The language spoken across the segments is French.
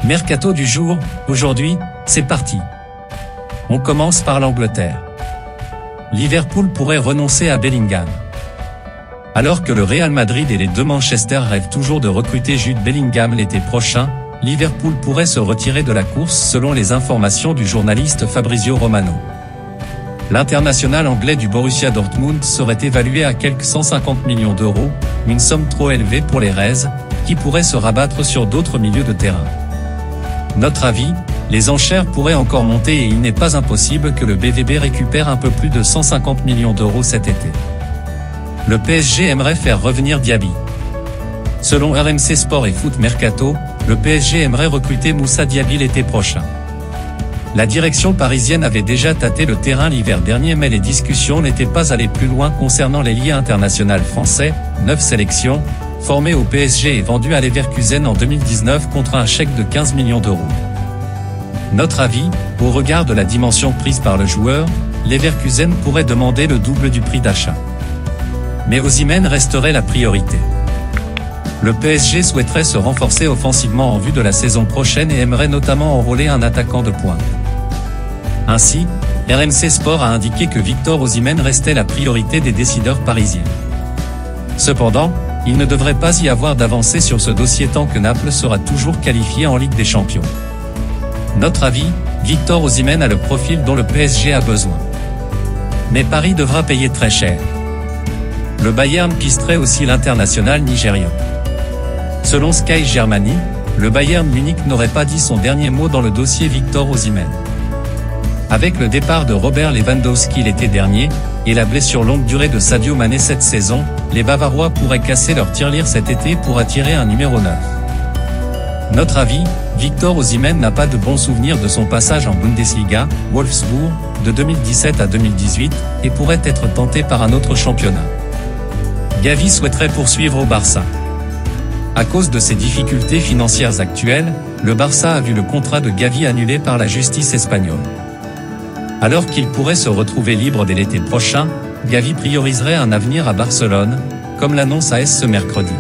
Mercato du jour, aujourd'hui, c'est parti. On commence par l'Angleterre. Liverpool pourrait renoncer à Bellingham. Alors que le Real Madrid et les deux Manchester rêvent toujours de recruter Jude Bellingham l'été prochain, Liverpool pourrait se retirer de la course selon les informations du journaliste Fabrizio Romano. L'international anglais du Borussia Dortmund serait évalué à quelques 150 millions d'euros, une somme trop élevée pour les Reds, qui pourrait se rabattre sur d'autres milieux de terrain. Notre avis, les enchères pourraient encore monter et il n'est pas impossible que le BVB récupère un peu plus de 150 millions d'euros cet été. Le PSG aimerait faire revenir Diaby. Selon RMC Sport et Foot Mercato, le PSG aimerait recruter Moussa Diaby l'été prochain. La direction parisienne avait déjà tâté le terrain l'hiver dernier mais les discussions n'étaient pas allées plus loin concernant l'ailier international français, 9 sélections, formé au PSG et vendu à Leverkusen en 2019 contre un chèque de 15 millions d'euros. Notre avis, au regard de la dimension prise par le joueur, Leverkusen pourrait demander le double du prix d'achat. Mais Osimhen resterait la priorité. Le PSG souhaiterait se renforcer offensivement en vue de la saison prochaine et aimerait notamment enrôler un attaquant de pointe. Ainsi, RMC Sport a indiqué que Victor Osimhen restait la priorité des décideurs parisiens. Cependant, il ne devrait pas y avoir d'avancée sur ce dossier tant que Naples sera toujours qualifié en Ligue des Champions. Notre avis, Victor Osimhen a le profil dont le PSG a besoin. Mais Paris devra payer très cher. Le Bayern pisterait aussi l'international nigérian. Selon Sky Germany, le Bayern Munich n'aurait pas dit son dernier mot dans le dossier Victor Osimhen. Avec le départ de Robert Lewandowski l'été dernier, et la blessure longue durée de Sadio Mané cette saison, les Bavarois pourraient casser leur tirelire cet été pour attirer un numéro 9. Notre avis, Victor Osimhen n'a pas de bons souvenirs de son passage en Bundesliga, Wolfsburg, de 2017 à 2018, et pourrait être tenté par un autre championnat. Gavi souhaiterait poursuivre au Barça. À cause de ses difficultés financières actuelles, le Barça a vu le contrat de Gavi annulé par la justice espagnole. Alors qu'il pourrait se retrouver libre dès l'été prochain, Gavi prioriserait un avenir à Barcelone, comme l'annonce AS ce mercredi.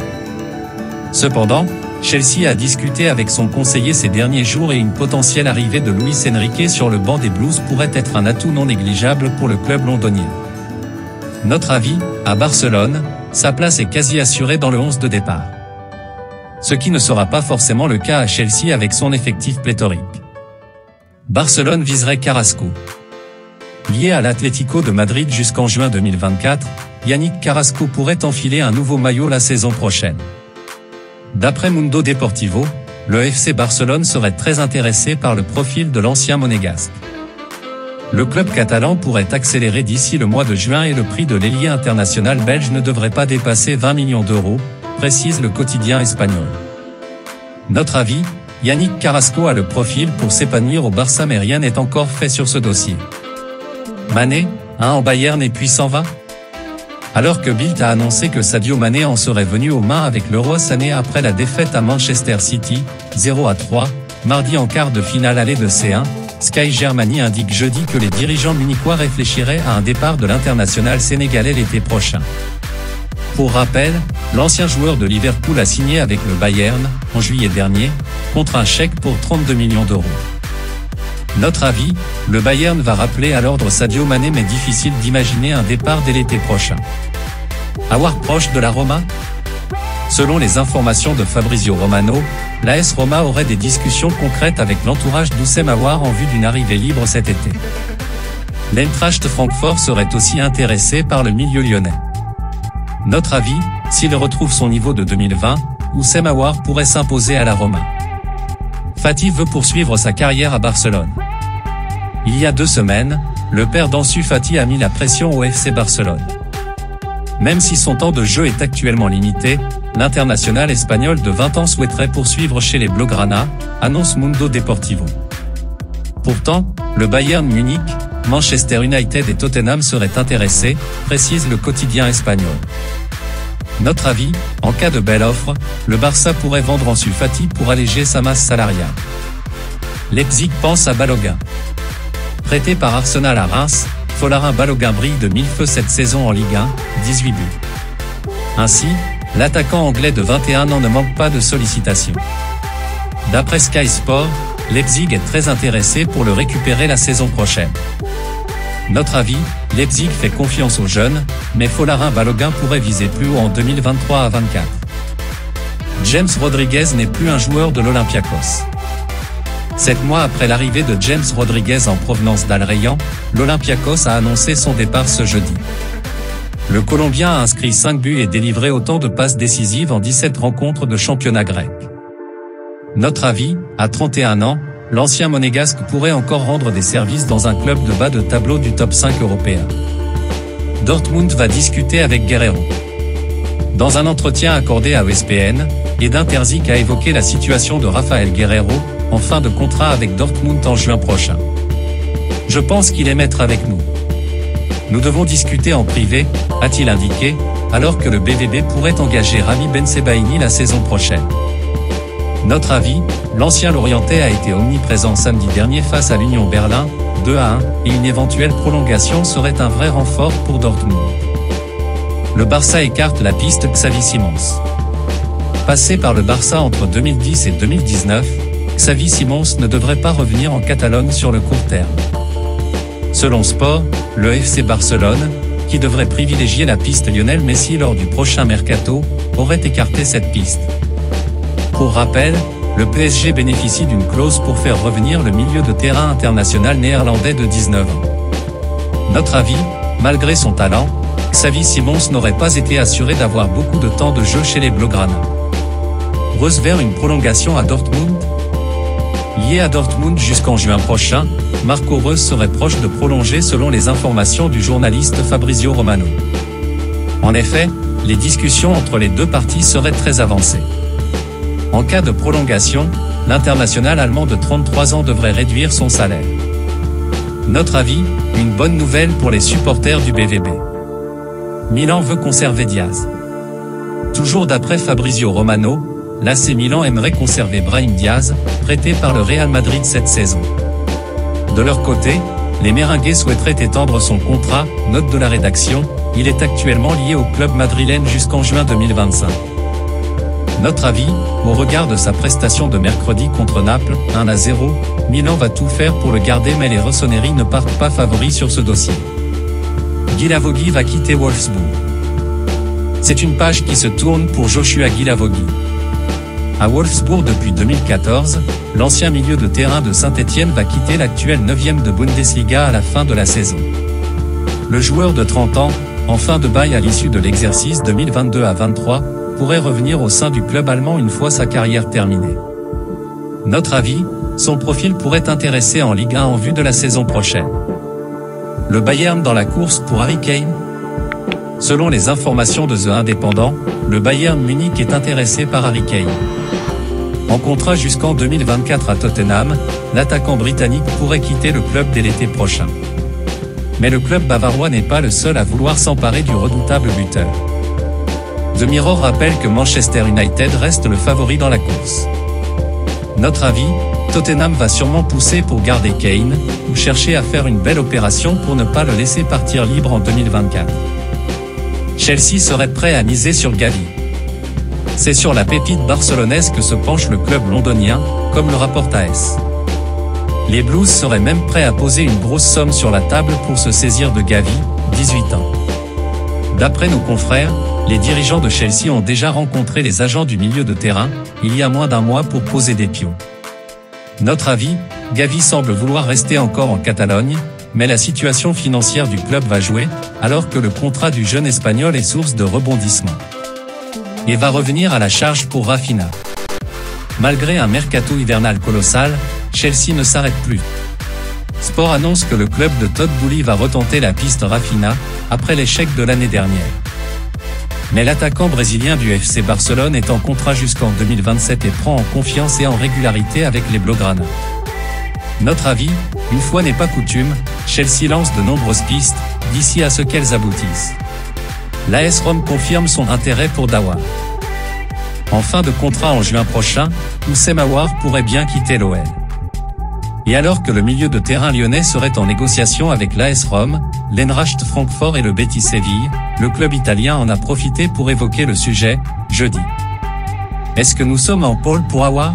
Cependant, Chelsea a discuté avec son conseiller ces derniers jours et une potentielle arrivée de Luis Enrique sur le banc des Blues pourrait être un atout non négligeable pour le club londonien. Notre avis, à Barcelone, sa place est quasi assurée dans le 11 de départ. Ce qui ne sera pas forcément le cas à Chelsea avec son effectif pléthorique. Barcelone viserait Carrasco. Lié à l'Atlético de Madrid jusqu'en juin 2024, Yannick Carrasco pourrait enfiler un nouveau maillot la saison prochaine. D'après Mundo Deportivo, le FC Barcelone serait très intéressé par le profil de l'ancien monégasque. Le club catalan pourrait accélérer d'ici le mois de juin et le prix de l'ailier international belge ne devrait pas dépasser 20 millions d'euros, précise le quotidien espagnol. Notre avis, Yannick Carrasco a le profil pour s'épanouir au Barça mais rien n'est encore fait sur ce dossier. Mané, en Bayern et puis s'en va? Alors que Bild a annoncé que Sadio Mané en serait venu aux mains avec l'Euro Sané après la défaite à Manchester City, 0-3, mardi en quart de finale aller de C1, Sky Germany indique jeudi que les dirigeants munichois réfléchiraient à un départ de l'international sénégalais l'été prochain. Pour rappel, l'ancien joueur de Liverpool a signé avec le Bayern, en juillet dernier, contre un chèque pour 32 millions d'euros. Notre avis, le Bayern va rappeler à l'ordre Sadio Mané mais difficile d'imaginer un départ dès l'été prochain. Aouar proche de la Roma? Selon les informations de Fabrizio Romano, l'AS Roma aurait des discussions concrètes avec l'entourage d'Oussem Aouar en vue d'une arrivée libre cet été. L'Eintracht Francfort serait aussi intéressé par le milieu lyonnais. Notre avis, s'il retrouve son niveau de 2020, Oussem Aouar pourrait s'imposer à la Roma. Fati veut poursuivre sa carrière à Barcelone. Il y a 2 semaines, le père d'Ansu Fati a mis la pression au FC Barcelone. Même si son temps de jeu est actuellement limité, l'international espagnol de 20 ans souhaiterait poursuivre chez les Blaugrana, annonce Mundo Deportivo. Pourtant, le Bayern Munich, Manchester United et Tottenham seraient intéressés, précise le quotidien espagnol. Notre avis, en cas de belle offre, le Barça pourrait vendre Ansu Fati pour alléger sa masse salariale. Leipzig pense à Balogun. Prêté par Arsenal à Reims, Folarin Balogun brille de 1000 feux cette saison en Ligue 1, 18 buts. Ainsi, l'attaquant anglais de 21 ans ne manque pas de sollicitations. D'après Sky Sport, Leipzig est très intéressé pour le récupérer la saison prochaine. Notre avis, Leipzig fait confiance aux jeunes, mais Folarin Balogun pourrait viser plus haut en 2023 à 24. James Rodriguez n'est plus un joueur de l'Olympiakos. 7 mois après l'arrivée de James Rodriguez en provenance d'Al Rayyan, l'Olympiakos a annoncé son départ ce jeudi. Le Colombien a inscrit 5 buts et délivré autant de passes décisives en 17 rencontres de championnat grec. Notre avis, à 31 ans, l'ancien monégasque pourrait encore rendre des services dans un club de bas de tableau du top 5 européen. Dortmund va discuter avec Guerreiro. Dans un entretien accordé à ESPN, Edin Terzic a évoqué la situation de Rafael Guerreiro, en fin de contrat avec Dortmund en juin prochain. Je pense qu'il est maître avec nous. Nous devons discuter en privé, a-t-il indiqué, alors que le BVB pourrait engager Rami Bensebaini la saison prochaine. Notre avis, l'ancien Lorientais a été omniprésent samedi dernier face à l'Union Berlin, 2-1, et une éventuelle prolongation serait un vrai renfort pour Dortmund. Le Barça écarte la piste Xavi Simons. Passé par le Barça entre 2010 et 2019, Xavi Simons ne devrait pas revenir en Catalogne sur le court terme. Selon Sport, le FC Barcelone, qui devrait privilégier la piste Lionel Messi lors du prochain mercato, aurait écarté cette piste. Pour rappel, le PSG bénéficie d'une clause pour faire revenir le milieu de terrain international néerlandais de 19 ans. Notre avis, malgré son talent, Xavi Simons n'aurait pas été assuré d'avoir beaucoup de temps de jeu chez les Blaugrana. Reus vers une prolongation à Dortmund. Lié à Dortmund jusqu'en juin prochain, Marco Reus serait proche de prolonger selon les informations du journaliste Fabrizio Romano. En effet, les discussions entre les deux parties seraient très avancées. En cas de prolongation, l'international allemand de 33 ans devrait réduire son salaire. Notre avis, une bonne nouvelle pour les supporters du BVB. Milan veut conserver Diaz. Toujours d'après Fabrizio Romano, l'AC Milan aimerait conserver Brahim Diaz, prêté par le Real Madrid cette saison. De leur côté, les Merengues souhaiteraient étendre son contrat, note de la rédaction, il est actuellement lié au club madrilène jusqu'en juin 2025. Notre avis, au regard de sa prestation de mercredi contre Naples, 1-0, Milan va tout faire pour le garder mais les Rossoneri ne partent pas favoris sur ce dossier. Guilavogui va quitter Wolfsburg. C'est une page qui se tourne pour Joshua Guilavogui. À Wolfsburg depuis 2014, l'ancien milieu de terrain de Saint-Étienne va quitter l'actuel 9e de Bundesliga à la fin de la saison. Le joueur de 30 ans, en fin de bail à l'issue de l'exercice 2022 à 23, pourrait revenir au sein du club allemand une fois sa carrière terminée. Notre avis, son profil pourrait intéresser en Ligue 1 en vue de la saison prochaine. Le Bayern dans la course pour Harry Kane? Selon les informations de The Independent, le Bayern Munich est intéressé par Harry Kane. En contrat jusqu'en 2024 à Tottenham, l'attaquant britannique pourrait quitter le club dès l'été prochain. Mais le club bavarois n'est pas le seul à vouloir s'emparer du redoutable buteur. The Mirror rappelle que Manchester United reste le favori dans la course. Notre avis, Tottenham va sûrement pousser pour garder Kane, ou chercher à faire une belle opération pour ne pas le laisser partir libre en 2024. Chelsea serait prêt à miser sur Gavi. C'est sur la pépite barcelonaise que se penche le club londonien, comme le rapporte AS. Les Blues seraient même prêts à poser une grosse somme sur la table pour se saisir de Gavi, 18 ans. D'après nos confrères, les dirigeants de Chelsea ont déjà rencontré les agents du milieu de terrain, il y a moins d'un mois pour poser des pions. Notre avis, Gavi semble vouloir rester encore en Catalogne, mais la situation financière du club va jouer, alors que le contrat du jeune Espagnol est source de rebondissement. Et va revenir à la charge pour Rafinha. Malgré un mercato hivernal colossal, Chelsea ne s'arrête plus. Sport annonce que le club de Todd Boehly va retenter la piste Rafinha, après l'échec de l'année dernière. Mais l'attaquant brésilien du FC Barcelone est en contrat jusqu'en 2027 et prend en confiance et en régularité avec les Blaugrana. Notre avis, une fois n'est pas coutume, Chelsea lance de nombreuses pistes, d'ici à ce qu'elles aboutissent. L'AS Rome confirme son intérêt pour Daouar. En fin de contrat en juin prochain, Oussem Aouar pourrait bien quitter l'OL. Et alors que le milieu de terrain lyonnais serait en négociation avec l'AS Rome, l'Eintracht Francfort et le Betis Séville, le club italien en a profité pour évoquer le sujet, jeudi. Est-ce que nous sommes en pôle pour Aouar?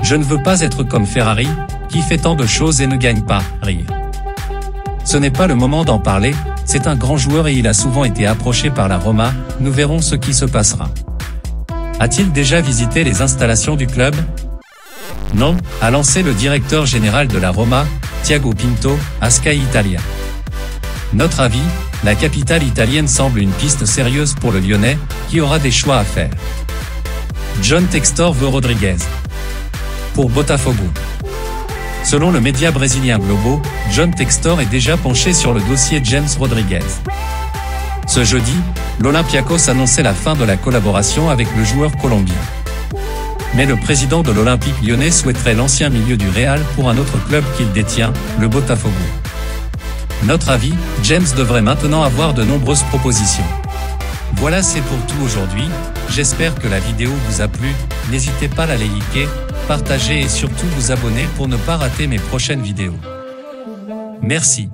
Je ne veux pas être comme Ferrari, qui fait tant de choses et ne gagne pas, rire. Ce n'est pas le moment d'en parler, c'est un grand joueur et il a souvent été approché par la Roma, nous verrons ce qui se passera. A-t-il déjà visité les installations du club? Non, a lancé le directeur général de la Roma, Tiago Pinto, à Sky Italia. Notre avis, la capitale italienne semble une piste sérieuse pour le Lyonnais, qui aura des choix à faire. John Textor veut Rodriguez. Pour Botafogo. Selon le média brésilien Globo, John Textor est déjà penché sur le dossier James Rodriguez. Ce jeudi, l'Olympiakos annonçait la fin de la collaboration avec le joueur colombien. Mais le président de l'Olympique lyonnais souhaiterait l'ancien milieu du Real pour un autre club qu'il détient, le Botafogo. Notre avis, James devrait maintenant avoir de nombreuses propositions. Voilà, c'est pour tout aujourd'hui, j'espère que la vidéo vous a plu, n'hésitez pas à la liker, partager et surtout vous abonner pour ne pas rater mes prochaines vidéos. Merci.